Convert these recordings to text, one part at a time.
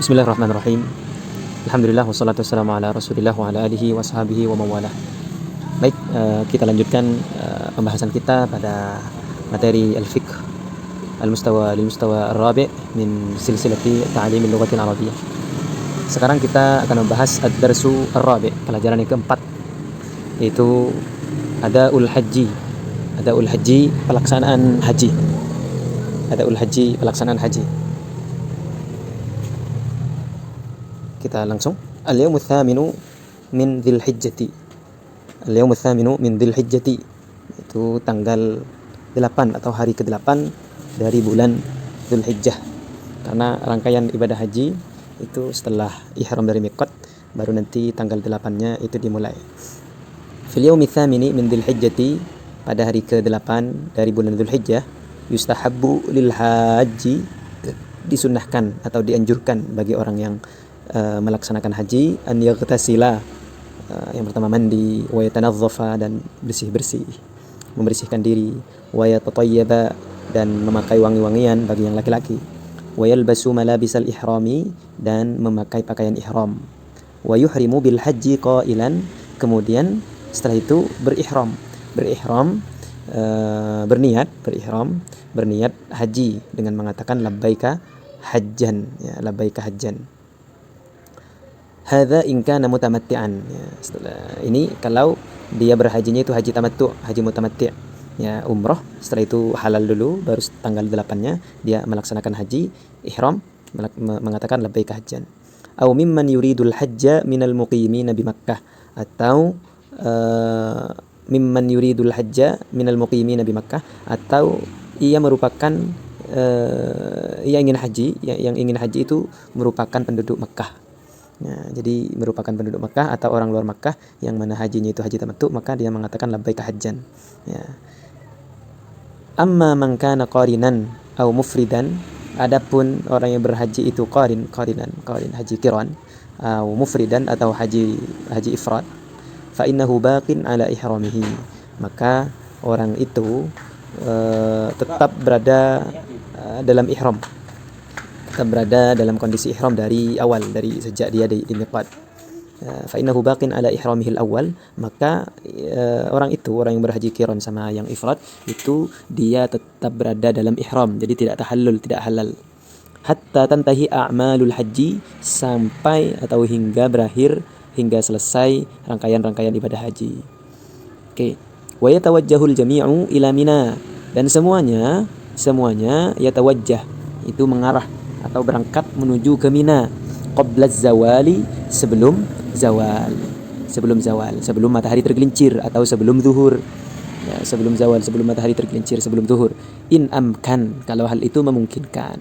Bismillahirrahmanirrahim. Alhamdulillah wassalatu wassalamu ala Rasulillah wa ala alihi wa sahbihi wa mawalah. Baik, kita lanjutkan pembahasan kita pada materi al-fiqh al-mustawa ar-rabi' min silsilati ta'lim al-lughati al-arabiyyah. Sekarang kita akan membahas ad-darsu ar-rabi', pelajaran yang keempat, yaitu adaul haji. Adaul haji, pelaksanaan haji. Adaul haji, pelaksanaan haji. Kita langsung. Al-yawmu thaminu min dhil hijjati. Al-yawmu thaminu min dhil hijjati, itu tanggal 8 atau hari ke-8 dari bulan Dhul Hijjah. Karena rangkaian ibadah haji itu setelah ihram dari miqat, baru nanti tanggal 8-nya itu dimulai. Fil yawmi thamini min dhil hijjati, pada hari ke-8 dari bulan Dhul Hijjah, yustahabbu lil haji, disunnahkan atau dianjurkan bagi orang yang melaksanakan haji, an yaghtasila, yang pertama mandi, wa yatanazzafa, dan bersih-bersih, membersihkan diri, wa yatatayyaba, dan memakai wangi-wangian bagi yang laki-laki, wa yalbasu malabisal ihrami, dan memakai pakaian ihram, wa yuhrimu bil haji qailan, kemudian setelah itu berihram, berniat haji dengan mengatakan labbaika hajjan, ya, labbaika hajjan. Hadza in kana mutamatti'an, ya, setelah ini kalau dia berhajinya itu haji tamattu', haji mutamatti', ya, umroh, setelah itu halal dulu, baru tanggal 8-nya dia melaksanakan haji ihram, mengatakan labbaika hajjan. Aw mimman yuridul hajja minal muqimina bi Makkah, atau mimman yuridul hajja minal muqimina bi Makkah, atau ia merupakan ia ingin haji, yang ingin haji itu merupakan penduduk Makkah. Ya, jadi merupakan penduduk Makkah atau orang luar Makkah yang mana hajinya itu haji tamattu, maka dia mengatakan labbaika hajjan. Ya. Amma man kana qarinan atau mufridan, adapun orang yang berhaji itu qarin haji qiran, atau mufridan atau haji ifrad, fa innahu baqin ala ihramihi, maka orang itu tetap berada dalam ihram, tetap berada dalam kondisi ihram dari awal, dari sejak dia di miqat. Fa innahu baqin ala ihramihil awal, maka orang yang berhaji qiran sama yang ifrad itu dia tetap berada dalam ihram, jadi tidak tahallul, tidak halal, hatta tantahi a'malul haji, sampai atau hingga berakhir, hingga selesai rangkaian ibadah haji. Oke. Wa yatawajjahul jami'u ila Mina, dan semuanya yatawajjah, itu mengarah atau berangkat menuju ke Mina, qabla zawali, sebelum zawal, sebelum matahari tergelincir, atau sebelum zuhur, ya, sebelum zawal, sebelum matahari tergelincir, sebelum zuhur, in amkan, kalau hal itu memungkinkan.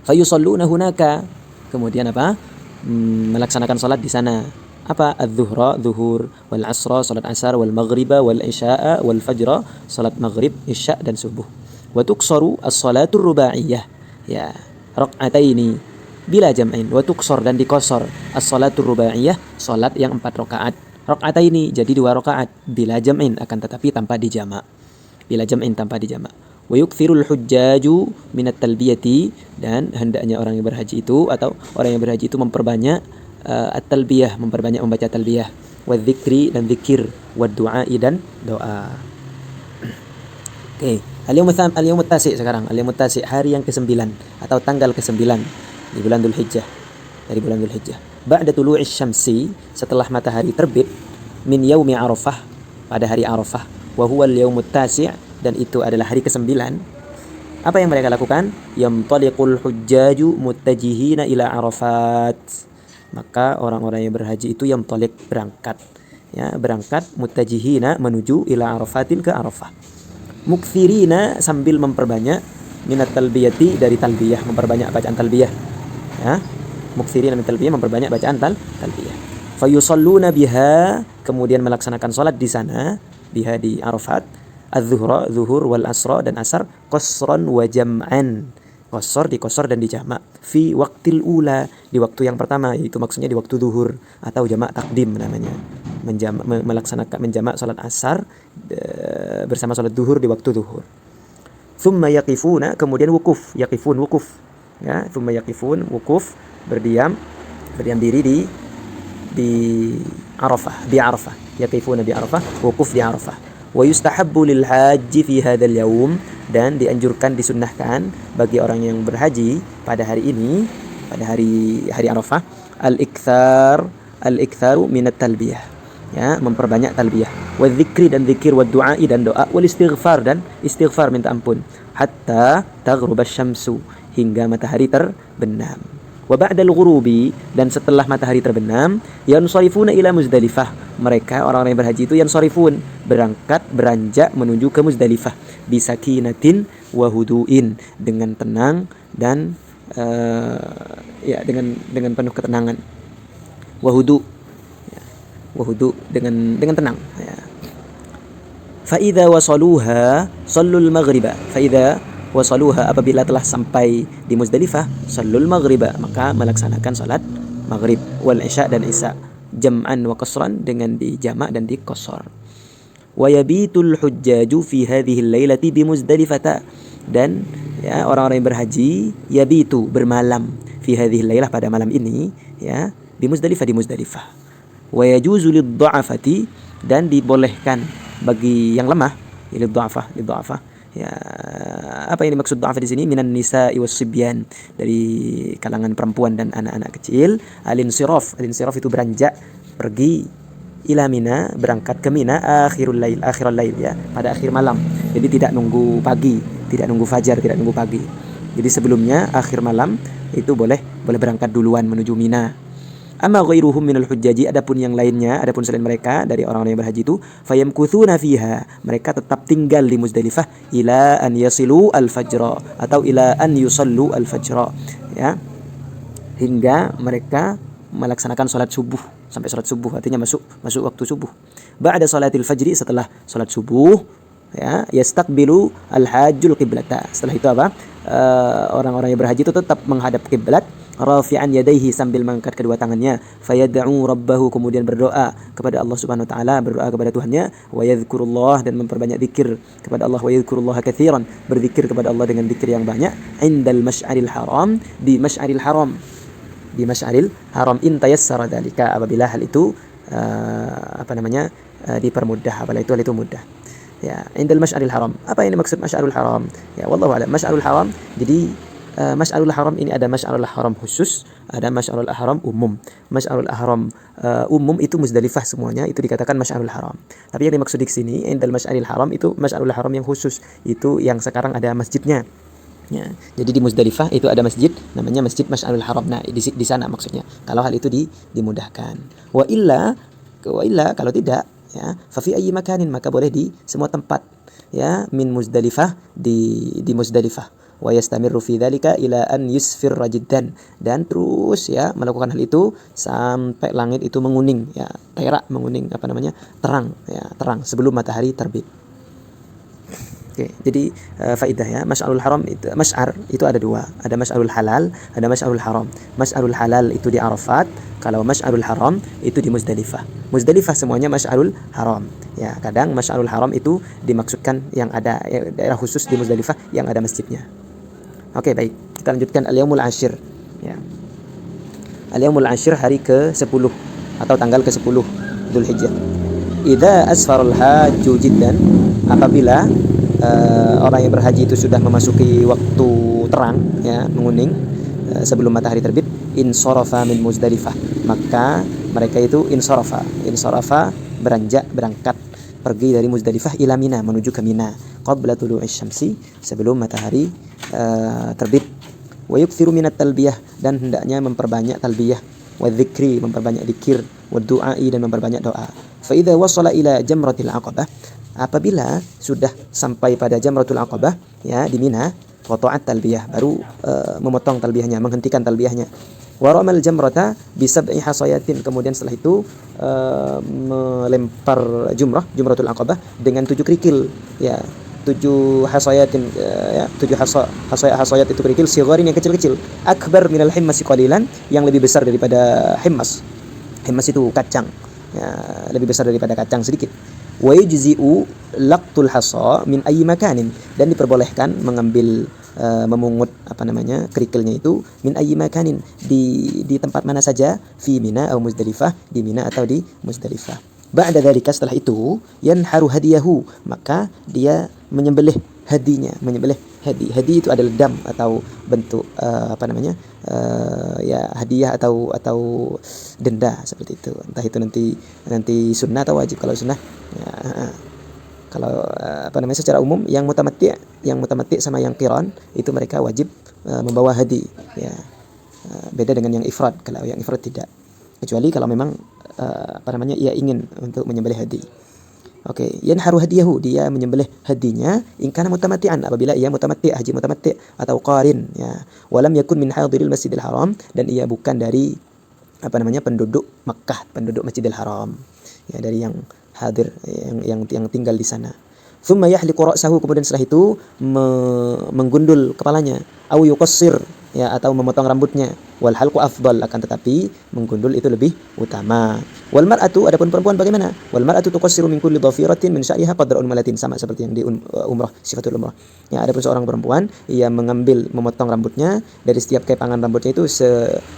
Fayusalluna hunaka, kemudian apa? Melaksanakan salat di sana. Apa? Az-zuhra, zuhur, wal asra, salat asar, wal maghriba, wal isya'a, wal fajra, salat maghrib, isya' dan subuh. Wa tuqsaru as-salatur rubaiyah, ya, rakaataini bila jam'in, wa tuqsar, dan dikosor, as-salatur rubaiyah, salat yang 4 rakaat, rakaataini jadi 2 rakaat, bila jam'in, akan tetapi tanpa dijama', bila jam'in, tanpa dijama'. Wa yukthirul hujjaju minat talbiyati, dan hendaknya orang yang berhaji itu atau orang yang berhaji itu memperbanyak at-talbiyah, memperbanyak membaca talbiyah, wa dzikri, dan zikir, wa du'ai, dan doa. Oke. Al-yawmut tasi' sekarang. Al-yawmut tasi', hari yang ke-9 atau tanggal ke-9 di bulan Dhul Hijjah, dari bulan Dhul Hijjah. Ba'da tulu'is syamsi, setelah matahari terbit, min yaumi Arafah, pada hari Arafah, wa huwa al-yawmut tasi', dan itu adalah hari ke-9. Apa yang mereka lakukan? Yamtaliqul hujjaju muttajihina ila Arafat, maka orang-orang yang berhaji itu yamtaliq, berangkat, ya, berangkat, muttajihina, menuju, ila Arafatin, ke Arafah, mukthirina, sambil memperbanyak, minat talbiyati, dari talbiyah, memperbanyak bacaan talbiyah, ya, mukthirina min talbiyah, memperbanyak bacaan talbiyah. Fayusalluna biha, kemudian melaksanakan salat di sana, biha, di Arafat, az-zuhra, zuhur, wal asra, dan asar, qasran wa jam'an, qasr, dikosor dan dijamak, fi waqtil ula, di waktu yang pertama, yaitu maksudnya di waktu zuhur, atau jamak takdim namanya, menjamak salat asar bersama salat zuhur di waktu zuhur. Thumma yaqifuna, kemudian wukuf, yaqifun, wukuf, Ya, thumma yaqifun, wukuf, berdiam diri di Arafah, di Arafah. Yaqifuna bi Arafah, wukuf di Arafah. Wa yustahabbu lil haji fi hadzal yaum, dan dianjurkan, disunnahkan bagi orang yang berhaji pada hari ini, pada hari Arafah, al-iktharu minat talbiyah. Ya, memperbanyak talbiyah, wa dzikri dan zikir, wa du'a dan doa, wal istighfar dan istighfar, minta ampun, hatta taghrubasy syamsu, hingga matahari terbenam. Wa ba'dal ghurubi, dan setelah matahari terbenam, yansarifuna ila Muzdalifah, mereka orang-orang yang berhaji itu yansarifun, beranjak menuju ke Muzdalifah, bisakinatin wa huduin, dengan tenang dan ya, dengan penuh ketenangan. Wahudu dengan tenang, ya. Fa idza wasaluha shallul maghriba, fa idza wasaluha, apabila telah sampai di Muzdalifah, shallul maghriba, maka melaksanakan salat maghrib, wal isya dan isya, jam'an wa qasran, dengan di jamak dan di qasar. Wa yabitul hujjaju fi hadhihi al-lailati bi Muzdalifah, dan ya, orang-orang yang berhaji yabitu, bermalam, fi hadhihi al-lailah, pada malam ini, ya, di Muzdalifah. Wa yajuzu lid-dha'afati, dan dibolehkan bagi yang lemah, lid-dha'afah, ya, apa yang dimaksud dha'afah di sini? Minan nisa'i was-sibyan, dari kalangan perempuan dan anak-anak kecil. Al-insiraf itu beranjak pergi, ila Mina, berangkat ke Mina, akhirul lail, ya, pada akhir malam. Jadi tidak nunggu pagi, tidak nunggu fajar, tidak nunggu pagi. Jadi sebelumnya akhir malam itu boleh berangkat duluan menuju Mina. Amma ghairuhum minal hujjaji, adapun yang lainnya, adapun selain mereka dari orang-orang yang berhaji itu, fayamkuthuna fiha, mereka tetap tinggal di Muzdalifah, ila an yasilu al-fajra, atau ila an yusallu al-fajra, ya, hingga mereka melaksanakan salat subuh, sampai salat subuh, artinya masuk waktu subuh. Ba'da salatil fajri, setelah salat subuh, ya, yastaqbilu al-hajjul qiblata, setelah itu apa? Orang-orang yang berhaji itu tetap menghadap kiblat, rafi'an yadaihi, sambil mengangkat kedua tangannya, fayad'u rabbahu, kemudian berdoa kepada Allah Subhanahu wa taala, berdoa kepada Tuhannya, wa yadhkurullah, dan memperbanyak zikir kepada Allah, wa yadhkurullah katsiran, berzikir kepada Allah dengan zikir yang banyak, indal masy'aril haram, di masy'aril haram, in tayassara dzalika, apabila hal itu dipermudah, apabila itu hal itu mudah. Ya, indal masy'aril haram. Apa yang dimaksud masy'arul haram? Ya, wallahu a'lam. Masy'arul haram, jadi Masy'arul haram ini ada masy'arul haram khusus, ada masy'arul haram umum. Masy'arul haram umum itu Muzdalifah semuanya, itu dikatakan masy'arul haram. Tapi yang dimaksud di sini indal masy'aril haram itu masy'arul haram yang khusus, itu yang sekarang ada masjidnya. Ya, jadi di Muzdalifah itu ada masjid, namanya Masjid Masy'arul Haram. Nah, di sana maksudnya. Kalau hal itu dimudahkan. Wa illa kalau tidak, ya, fa fi ayyi makanin, maka boleh di semua tempat, ya, min Muzdalifah, di Muzdalifah. Wa yastamirru fi dzalika ila an yusfirra jiddan, dan terus, ya, melakukan hal itu sampai langit itu menguning, ya, menguning, terang, ya, terang sebelum matahari terbit. Oke, jadi faidah, ya, masy'arul haram itu, masy'ar itu ada dua, ada masy'arul halal, ada masy'arul haram. Masy'arul halal itu di Arafat, kalau masy'arul haram itu di Muzdalifah. Muzdalifah semuanya masy'arul haram. Ya, kadang masy'arul haram itu dimaksudkan yang ada daerah khusus di Muzdalifah yang ada masjidnya. Oke, baik. Kita lanjutkan al-yaumul ashir. Ya. Al-yaumul ashir, hari ke-10 atau tanggal ke-10 Dzulhijjah. Idza asfarul hajju jiddan, apabila orang yang berhaji itu sudah memasuki waktu terang, ya, menguning, sebelum matahari terbit, insarafa min Muzdalifah, maka mereka itu insarafa berangkat pergi dari Muzdalifah ila Mina, menuju ke Mina, qabla tulu'isy syamsi, sebelum matahari terbit. Wa yukthiru minat talbiyah, dan hendaknya memperbanyak talbiyah, wa dzikri, memperbanyak zikir, wa du'ai, dan memperbanyak doa. Fa idza wasala ila jamratil aqabah, apabila sudah sampai pada jamratul aqabah, ya, di Mina, qata'at talbiyah, baru memotong talbiyahnya, menghentikan talbiyahnya. Wa ramal jamrata bi sab'i hasayatin, kemudian setelah itu melempar jumratul aqabah dengan 7 kerikil, ya, 7 hasayatin, ya, 7 hasayat itu kerikil, sigharin, yang kecil-kecil, akbar minal himmasi qalilan, yang lebih besar daripada himmas. Himmas itu kacang, ya, lebih besar daripada kacang sedikit. Wa yujzi'u laqtul hasa min ayyi makanin, dan diperbolehkan mengambil memungut kerikilnya itu min ayyi makanin, di tempat mana saja, fi Mina atau Muzdalifah, di Mina atau di Muzdalifah. Ba'da dzalika, setelah itu, yanharu hadiyahu, maka dia menyembelih hadinya, menyembelih hadi. Hadi itu adalah dam atau bentuk ya hadiah atau denda seperti itu. Entah itu nanti sunnah atau wajib. Kalau sunnah ya, kalau secara umum yang mutamatti sama yang qiran itu mereka wajib membawa hadi ya. Beda dengan yang ifrad. Kalau yang ifrad tidak. Kecuali kalau memang ia ingin untuk menyembelih hadi. Oke, yanharu hadiyahu, dia menyembelih hadinya in kana mutamatti'an, apabila ia mutamatti', haji mutamatti' atau qarin ya. Walam yakun min hadiril Masjidil Haram, dan ia bukan dari penduduk Makkah, penduduk Masjidil Haram. Ya, dari yang hadir, yang tinggal di sana. Thumma yahliqu ra'sahu, kemudian setelah itu menggundul kepalanya, au yuqassir ya, atau memotong rambutnya. Wal halqu afdal, akan tetapi menggundul itu lebih utama. Wal mar'atu, adapun perempuan bagaimana? Wal mar'atu tuqassiru min kulli dhafiratin min sya'riha qadra unmalatin, sama seperti yang di umrah, sifatul umrah. Ya, adapun seorang perempuan, ia memotong rambutnya dari setiap kepangan rambutnya itu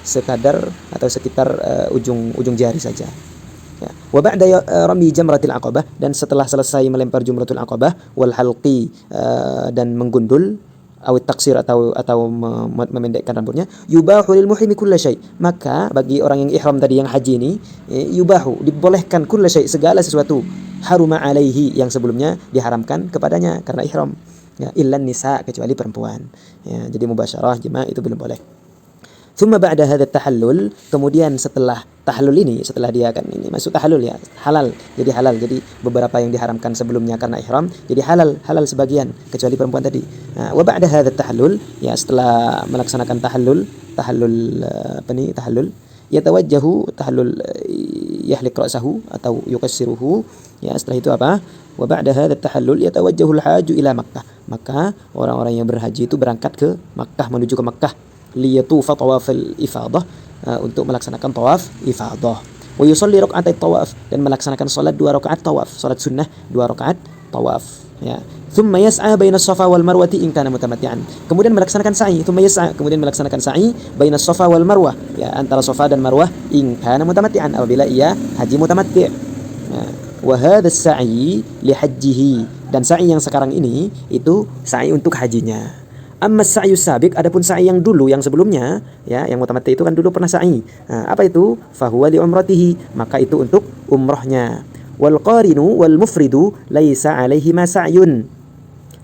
sekadar atau sekitar ujung jari saja. Ya. Wa ba'da rami jamratil aqabah, dan setelah selesai melempar jumratul aqabah, wal halqi, dan menggundul, awit taksir atau memendekkan rambutnya, yubahu lil muhrimi kulla syai', maka bagi orang yang ihram tadi, yang haji ini, yubahu, dibolehkan kulla syai', segala sesuatu, haruma alaihi, yang sebelumnya diharamkan kepadanya karena ihram ya, illan nisa, kecuali perempuan ya. Jadi mubasyarah, jima' itu belum boleh. Thumma ba'da hadha tahallul, kemudian setelah tahallul ini, setelah dia kan ini masuk tahallul ya, halal. Jadi halal. Jadi beberapa yang diharamkan sebelumnya karena ihram jadi halal sebagian, kecuali perempuan tadi. Wa ba'da hadha tahallul, ya setelah melaksanakan tahallul yatawajjahu, tahallul yahliq ra'sahu atau yuqassiruhu ya. Setelah itu apa? Wa ba'da hadha tahallul yatawajjahu al-haju ila Makkah, maka orang-orang yang berhaji itu berangkat ke Makkah, menuju ke Makkah, liyatufa tawafil ifadah, untuk melaksanakan tawaf ifadah. Wa yusalli raka'atai tawaf, dan melaksanakan salat 2 rakaat tawaf, salat sunnah 2 rakaat tawaf ya. Thumma yas'a bainas safa wal marwati in kana mutamatti'an, kemudian melaksanakan sa'i, thumma yas'a, kemudian melaksanakan sa'i bainas safa wal marwah ya, antara safa dan marwah, in kana mutamatti'an, apabila ia haji mutamatti' ya. Wa hadha as-sa'i li hajjihi, dan sa'i yang sekarang ini itu sa'i untuk hajinya. Amma sa'yu sabiq, adapun sa'i yang dulu, yang sebelumnya ya, yang mutamatti itu kan dulu pernah sa'i. Apa itu? Fahuwa li umratihi, maka itu untuk umrahnya. Wal qarinu wal mufridu laisa alaihima sa'yun,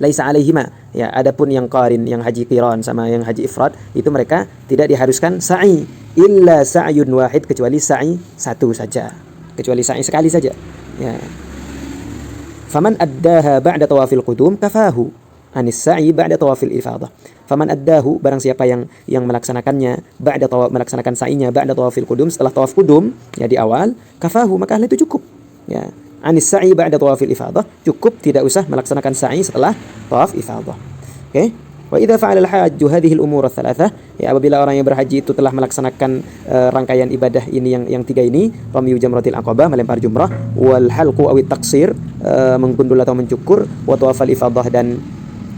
laisa alaihima ya, adapun yang qarin, yang haji qiran sama yang haji ifrad, itu mereka tidak diharuskan sa'i, illa sa'yun wahid, kecuali sa'i satu saja, kecuali sa'i sekali saja ya. Faman addaha ba'da tawafil qudum kafahu anis sa'i ba'da tawafil ifadah. Faman addahu, barang siapa yang melaksanakannya, melaksanakan sa'inya ba'da tawafil qudum, setelah tawaf qudum ya, di awal, kafahu, maka hal itu cukup ya. Anis sa'i ba'da tawafil ifadah, cukup, tidak usah melaksanakan sa'i setelah tawaf ifadah. Oke. Wa idza fa'ala al-hajju hadhihi al-umur ats-tsalatsah, ya apabila orang yang berhaji itu telah melaksanakan rangkaian ibadah ini, yang 3 ini, ramyu jamratil aqabah, melempar jumrah, wal halqu awit taqsir, menggundul atau mencukur, wa tawafal ifadah, dan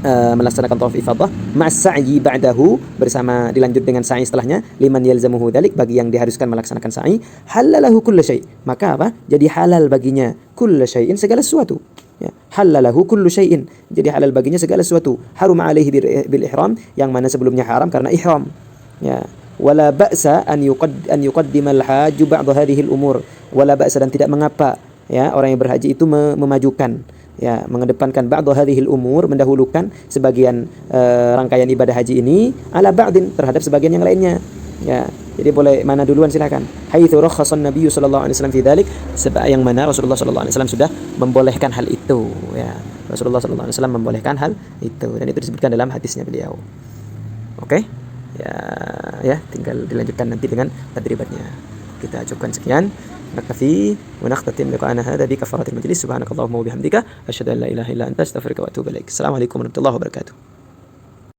melaksanakan tawaf ifadah, ma'as sa'yi ba'dahu, bersama dilanjut dengan sa'i setelahnya, liman yalzamuhu dzalik, bagi yang diharuskan melaksanakan sa'i, halalahu kullu syai', maka apa? Jadi halal baginya kullu syai'in, segala sesuatu ya. Halalahu kullu syai'in, jadi halal baginya segala sesuatu. Harum alaihi bil ihram, yang mana sebelumnya haram karena ihram ya. Wala ba'sa an yuqaddima al-hajju ba'd hadhihi al-umur, wala ba'sa, dan tidak mengapa ya orang yang berhaji itu memajukan ya, mengedepankan ba'd hadhil umur, mendahulukan sebagian rangkaian ibadah haji ini, ala ba'din, terhadap sebagian yang lainnya ya. Jadi boleh mana duluan, silakan. Haitsu rakhasan Nabi sallallahu alaihi wasallam fi dzalik, sebab yang mana Rasulullah sallallahu alaihi wasallam sudah membolehkan hal itu ya. Rasulullah sallallahu alaihi wasallam membolehkan hal itu, dan itu disebutkan dalam hadisnya beliau. Oke? Ya, tinggal dilanjutkan nanti dengan tadribatnya. Kita cukupkan sekian. نكتفي ونختتم لقاءنا هذا بكفارة المجلس. سبحانك اللهم وبحمدك أشهد أن لا إله إلا أنت أستغفرك وأتوب إليك. السلام عليكم ورحمة الله وبركاته.